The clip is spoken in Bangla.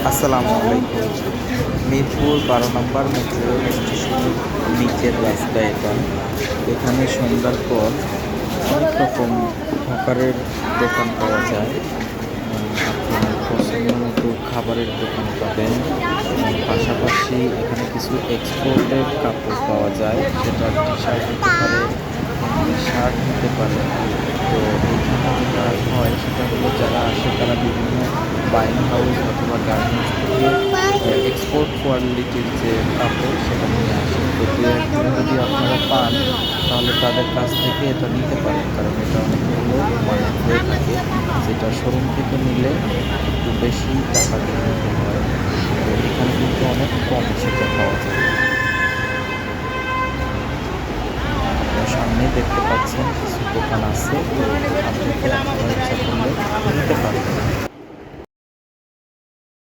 আসসালামু আলাইকুম। মিরপুর 12 নম্বর মেট্রো রেল স্টেশনের নিচের রাস্তা এটা। এখানে সন্ধ্যার পর অনেক রকম হকারের দোকান পাওয়া যায়। আপনার পছন্দ মতো খাবারের দোকান পাবেন। পাশাপাশি এখানে কিছু এক্সপোর্টের কাপড় পাওয়া যায়, সেটা টি-শার্ট হতে পারে, শার্ট হতে পারে। তো এইখানে যেটা হয় সেটা হলো, যারা আসে তারা বিভিন্ন বাইং হাউস অথবা গার্মেন্টস থেকে এক্সপোর্ট কোয়ালিটির যে কাপড় সেটা নিয়ে আসে। তো দু একজন যদি আপনারা পান তাহলে তাদের কাছ থেকে এটা নিতে পারেন, কারণ এটা অনেক ভালো মানে হয়ে থাকে। যেটা শোরুম থেকে নিলে একটু বেশি টাকা দিয়ে নিতে হয়। তো এখানে কিন্তু অনেক কম সেটা পাওয়া যায়। আপনার সামনেই দেখতে পাচ্ছেন কিছু দোকান আছে, তো আপনাকে আপনার